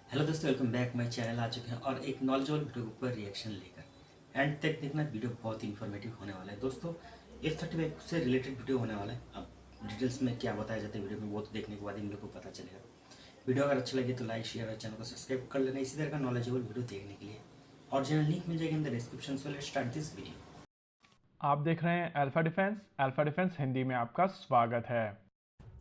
Hello दोस्तों, welcome back my channel. आ चुके हैं और एक नॉलेजेबल वीडियो के ऊपर रिएक्शन लेकर एंड तक देखना। वीडियो बहुत ही इन्फॉर्मेटिव होने वाला है दोस्तों। F35 से रिलेटेड वीडियो होने वाला है। अब डिटेल्स में क्या बताया जाता है वीडियो में, वो तो देखने के बाद ही हम लोग को पता चलेगा। वीडियो अगर अच्छी लगे तो लाइक शेयर और चैनल को सब्सक्राइब कर लेना इसी तरह का नॉलेजेबल वीडियो देखने के लिए। और चैनल लिंक मिल जाएगा in the description. So let's start this video. आप देख रहे हैं अल्फा डिफेंस हिंदी में आपका स्वागत है।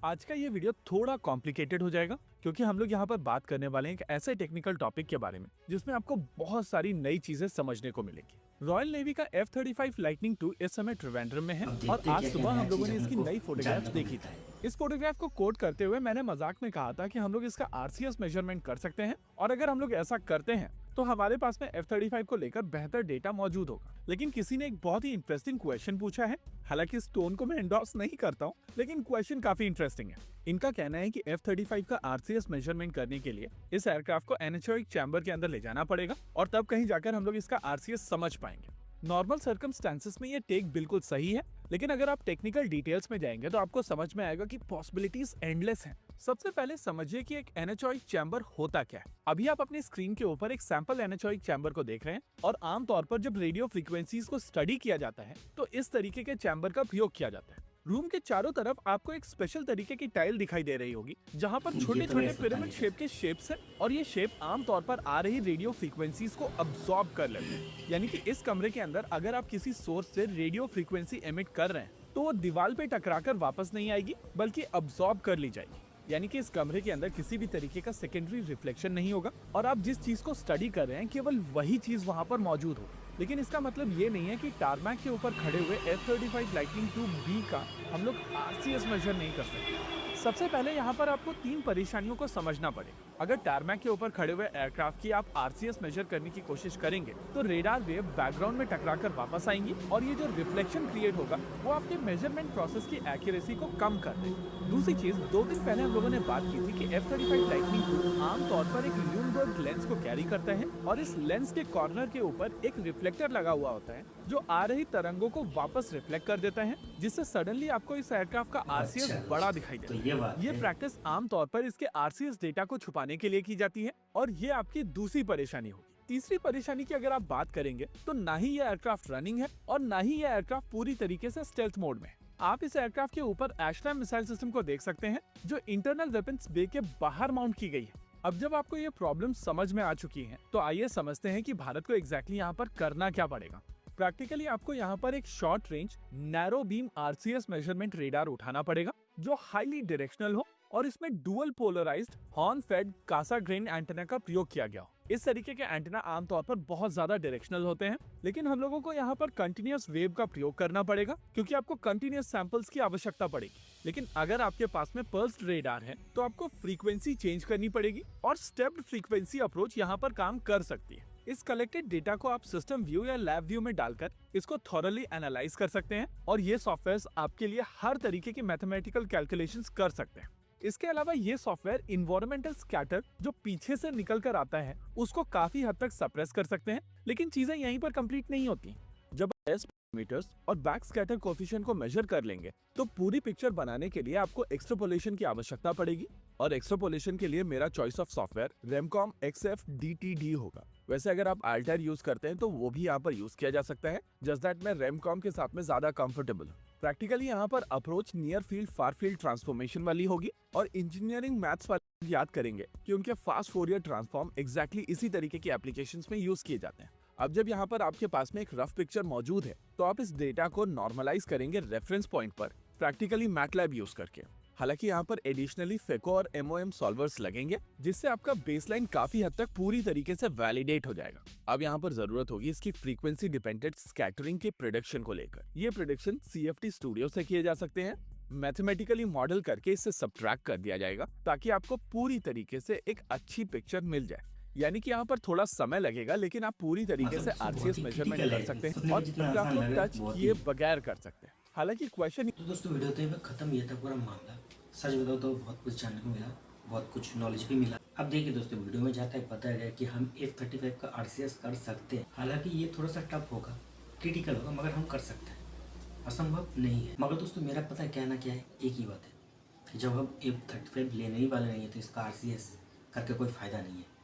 आज का ये वीडियो थोड़ा कॉम्प्लिकेटेड हो जाएगा क्योंकि हम लोग यहाँ पर बात करने वाले हैं एक ऐसे टेक्निकल टॉपिक के बारे में जिसमें आपको बहुत सारी नई चीजें समझने को मिलेगी। रॉयल नेवी का F-35 लाइटनिंग 2 इस समय ट्रिवेंड्रम में है अब और देखते हैं आज क्या क्या सुबह नया हम लोगों चीज़ ने हम इसकी लोग नई को फोटोग्राफ्स जानने को देखी मिलता थी। है। इस फोटोग्राफ को कोट करते हुए मैंने मजाक में कहा था कि हम लोग इसका RCS मेजरमेंट कर सकते हैं और अगर हम लोग ऐसा करते हैं तो हमारे पास में F-35 को लेकर बेहतर डेटा मौजूद होगा। लेकिन किसी ने एक बहुत ही इंटरेस्टिंग क्वेश्चन पूछा है। हालांकि इस टोन को मैं एंडोर्स नहीं करता हूँ, लेकिन क्वेश्चन काफी इंटरेस्टिंग है। इनका कहना है कि F-35 का RCS मेजरमेंट करने के लिए इस एयरक्राफ्ट को एनेचोइक चैम्बर के अंदर ले जाना पड़ेगा और तब कहीं जाकर हम लोग इसका RCS समझ पाएंगे। नॉर्मल सर्कमस्टेंसेस में ये टेक बिल्कुल सही है, लेकिन अगर आप टेक्निकल डिटेल्स में जाएंगे तो आपको समझ में आएगा कि पॉसिबिलिटीज एंडलेस हैं। सबसे पहले समझिए कि एक एनेचोइक चैम्बर होता क्या है। अभी आप अपनी स्क्रीन के ऊपर एक सैंपल एनेचोइक चैम्बर को देख रहे हैं और आमतौर पर जब रेडियो फ्रीक्वेंसीज को स्टडी किया जाता है तो इस तरीके के चैम्बर का प्रयोग किया जाता है। रूम के चारों तरफ आपको एक स्पेशल तरीके की टाइल दिखाई दे रही होगी जहां पर ये छोटे तो छोटे वैसे पता पिरामिड नहीं शेप के शेप्स हैं और ये शेप आमतौर पर आ रही रेडियो फ्रीक्वेंसीज को अब्सॉर्ब कर लेते हैं। यानी कि इस कमरे के अंदर अगर आप किसी सोर्स से रेडियो फ्रीक्वेंसी एमिट कर रहे हैं तो वो दीवार पे टकराकर वापस नहीं आएगी बल्कि अब्सॉर्ब कर ली जाएगी। यानी कि इस कमरे के अंदर किसी भी तरीके का सेकेंडरी रिफ्लेक्शन नहीं होगा और आप जिस चीज को स्टडी कर रहे हैं केवल वही चीज वहां पर मौजूद होगी। लेकिन इसका मतलब ये नहीं है कि टारमैक के ऊपर खड़े हुए F-35 लाइटनिंग 2B का हम लोग RCS मेजर नहीं कर सकते। सबसे पहले यहाँ पर आपको 3 परेशानियों को समझना पड़ेगा। अगर टारमैक के ऊपर खड़े हुए एयरक्राफ्ट की आप RCS मेजर करने की कोशिश करेंगे तो रेडार वेव बैकग्राउंड में टकराकर वापस आएंगी और ये जो रिफ्लेक्शन क्रिएट होगा वो आपके मेजरमेंट प्रोसेस की एक्यूरेसी को कम कर देगा। दूसरी चीज, 2 दिन पहले हम लोगों ने बात की थी कि F-35 लाइटनिंग 2 आमतौर पर एक ल्यूमबर्ग लेंस को कैरी करता है और इस लेंस के कॉर्नर के ऊपर एक रिफ्लेक्टर लगा हुआ होता है जो आ रही तरंगों को वापस रिफ्लेक्ट कर देता है, जिससे सडनली आपको इस एयरक्राफ्ट का RCS अच्छा बड़ा दिखाई तो देता ये है। बात ये है। प्रैक्टिस आमतौर पर इसके RCS डेटा को छुपाने के लिए की जाती है और ये आपकी दूसरी परेशानी होगी। तीसरी परेशानी की अगर आप बात करेंगे तो ना ही ये एयरक्राफ्ट रनिंग है और ना ही ये एयरक्राफ्ट पूरी तरीके से स्टेल्थ मोड में है। आप इस एयरक्राफ्ट के ऊपर एशरैम मिसाइल सिस्टम को देख सकते हैं जो इंटरनल वेपन्स बे के बाहर माउंट की गई है। अब जब आपको ये प्रॉब्लम समझ में आ चुकी है तो आइए समझते हैं कि भारत को एग्जैक्टली यहाँ पर करना क्या पड़ेगा। प्रैक्टिकली आपको यहाँ पर एक short range narrow beam RCS measurement radar उठाना पड़ेगा जो हाईली डायरेक्शनल हो और इसमें dual polarised horn fed Cassegrain antenna का प्रयोग किया गया हो। इस तरीके के एंटेना आमतौर पर बहुत ज्यादा डायरेक्शनल होते हैं, लेकिन हम लोगों को यहाँ पर कंटिन्यूअस वेव का प्रयोग करना पड़ेगा क्योंकि आपको कंटिन्यूअस सैंपल्स की आवश्यकता पड़ेगी। लेकिन अगर आपके पास में पल्स्ड रेडार है तो आपको फ्रीक्वेंसी चेंज करनी पड़ेगी और स्टेप्ड फ्रीक्वेंसी अप्रोच यहाँ पर काम कर सकती है। इस कलेक्टेड डेटा को आप सिस्टम व्यू या लैब व्यू में डालकर इसको थॉरली एनालाइज कर सकते हैं और ये सॉफ्टवेयर आपके लिए हर तरीके की मैथमेटिकल कैलकुलेशंस कर सकते हैं। इसके अलावा ये सॉफ्टवेयर इन्वायरमेंटल स्कैटर जो पीछे से निकल कर आता है उसको काफी हद तक सप्रेस कर सकते हैं, लेकिन चीजें यहीं पर कंप्लीट नहीं होती। जब एस मीटर्स और बैक स्कैटर कोफिशिएंट को मेजर कर लेंगे तो पूरी पिक्चर बनाने के लिए आपको एक्सट्रापोलेशन की आवश्यकता पड़ेगी और एक्सट्रापोलेशन के लिए मेरा चॉइस ऑफ सॉफ्टवेयर रेमकॉम XFDTD होगा। वैसे अगर आप अल्टायर यूज करते हैं तो वो भी यहाँ पर यूज किया जा सकता है, जस्ट दैट मैं रेमकॉम के साथ में ज्यादा कंफर्टेबल हूँ। प्रैक्टिकली यहाँ पर approach near field far field transformation वाली होगी और इंजीनियरिंग मैथ्स वाले याद करेंगे कि उनके फास्ट फोरियर ट्रांसफॉर्म एग्जैक्टली इसी तरीके की एप्लीकेशंस में यूज किए जाते हैं। अब जब यहाँ पर आपके पास में एक रफ पिक्चर मौजूद है तो आप इस डेटा को नॉर्मलाइज करेंगे रेफरेंस पॉइंट पर, प्रैक्टिकली मैटलैब यूज करके। हालांकि यहाँ पर एडिशनली फेको और MOM सॉल्वर्स लगेंगे जिससे आपका बेसलाइन काफी हद तक पूरी तरीके से वैलिडेट हो जाएगा। अब यहाँ पर जरूरत होगी इसकी फ्रीक्वेंसी डिपेंडेंट स्कैटरिंग के प्रिडिक्शन को लेकर। ये प्रिडिक्शन CFT स्टूडियो से किए जा सकते हैं, मैथमेटिकली मॉडल करके इससे सब्ट्रैक्ट कर दिया जाएगा ताकि आपको पूरी तरीके से एक अच्छी पिक्चर मिल जाए। यानी कि यहाँ पर थोड़ा समय लगेगा, लेकिन आप पूरी तरीके से RCS मेजरमेंट कर सकते हैं और एयरक्राफ्ट को टच किए बगैर कर सकते हैं। हालांकि क्वेश्चन तो दोस्तों वीडियो तो यहाँ खत्म ही था पूरा मामला। सच बताओ तो बहुत कुछ जानने को मिला, बहुत कुछ नॉलेज भी मिला। अब देखिए दोस्तों, वीडियो में जाता है बताया गया कि हम F-35 का RCS कर सकते हैं। हालांकि ये थोड़ा सा टफ होगा, क्रिटिकल होगा, मगर हम कर सकते हैं। असंभव नहीं है। मगर दोस्तों मेरा पता है कहना क्या है, एक ही बात है कि जब हम F-35 लेने ही वाले नहीं है तो इसका RCS करके कोई फ़ायदा नहीं है।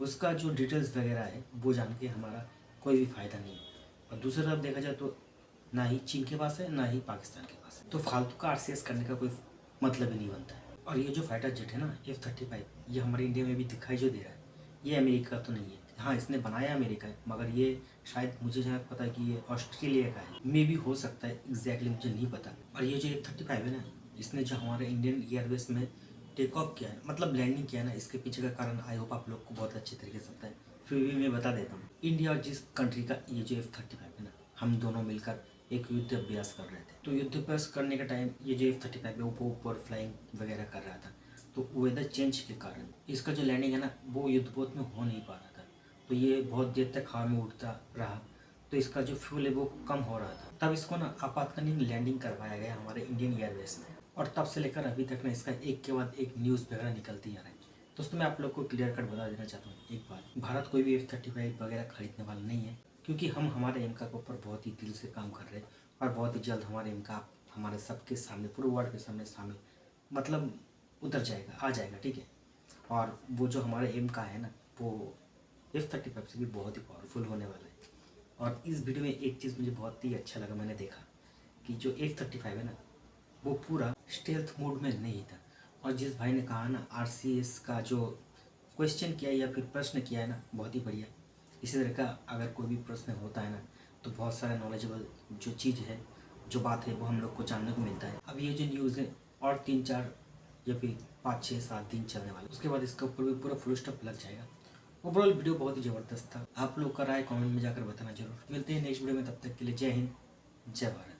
उसका जो डिटेल्स वगैरह है वो जान के हमारा कोई भी फ़ायदा नहीं है। और दूसरी तरफ देखा जाए तो ना ही चीन के पास है ना ही पाकिस्तान के पास है, तो फालतू का RCS करने का कोई मतलब ही नहीं बनता है। और ये जो फाइटर जेट है ना F-35, ये हमारे इंडिया में भी दिखाई जो दे रहा है, ये अमेरिका तो नहीं है। हाँ, इसने बनाया अमेरिका है, मगर ये शायद मुझे जहाँ पता है कि ये ऑस्ट्रेलिया का है, मे भी हो सकता है, एग्जैक्टली मुझे नहीं पता। और ये जो F-35 है ना, इसने जो हमारे इंडियन एयरवेज में टेक ऑफ किया है, मतलब लैंडिंग किया है ना, इसके पीछे का कारण आई होप आप लोग को बहुत अच्छे तरीके से पता है, फिर भी मैं बता देता हूँ। इंडिया और जिस कंट्री का ये जो F-35 है ना, हम दोनों मिलकर एक युद्ध अभ्यास कर रहे थे। तो युद्ध अभ्यास करने का टाइम ये जो F-35 है वो ऊपर फ्लाइंग वगैरह कर रहा था, तो वेदर चेंज के कारण इसका जो लैंडिंग है ना वो युद्धपोत में हो नहीं पा रहा था। तो ये बहुत देर तक हवा में उड़ता रहा, तो इसका जो फ्यूल है वो कम हो रहा था। तब इसको ना आपातकालीन लैंडिंग करवाया गया हमारे इंडियन एयरवेज में, और तब से लेकर अभी तक ना इसका एक के बाद एक न्यूज़ वगैरह निकलती आ रहा है। दोस्तों, मैं आप लोग को क्लियर कट बता देना चाहता हूँ एक बार, भारत कोई भी F-35 वगैरह खरीदने वाला नहीं है, क्योंकि हम हमारे एमका के ऊपर बहुत ही दिल से काम कर रहे हैं और बहुत ही जल्द हमारे एमका हमारे सबके सामने, पूरे वर्ल्ड के सामने मतलब उतर जाएगा, आ जाएगा, ठीक है। और वो जो हमारे एमका है ना वो F-35 से भी बहुत ही पावरफुल होने वाला है। और इस वीडियो में एक चीज़ मुझे बहुत ही अच्छा लगा, मैंने देखा कि जो F-35 है ना वो पूरा स्टेल्थ मोड में नहीं था। और जिस भाई ने कहा ना RCS का जो क्वेश्चन किया या फिर प्रश्न किया है ना, बहुत ही बढ़िया। इसी तरह का अगर कोई भी प्रश्न होता है ना तो बहुत सारा नॉलेजेबल जो चीज़ है, जो बात है, वो हम लोग को जानने को मिलता है। अब ये जो न्यूज़ है और 3-4 या फिर 5-6-7 दिन चलने वाला, उसके बाद इसका ऊपर भी पूरा फुल स्टॉप लग जाएगा। ओवरऑल वीडियो बहुत ही ज़बरदस्त था। आप लोग का राय कमेंट में जाकर बताना जरूर। मिलते हैं नेक्स्ट वीडियो में, तब तक के लिए जय हिंद, जय भारत।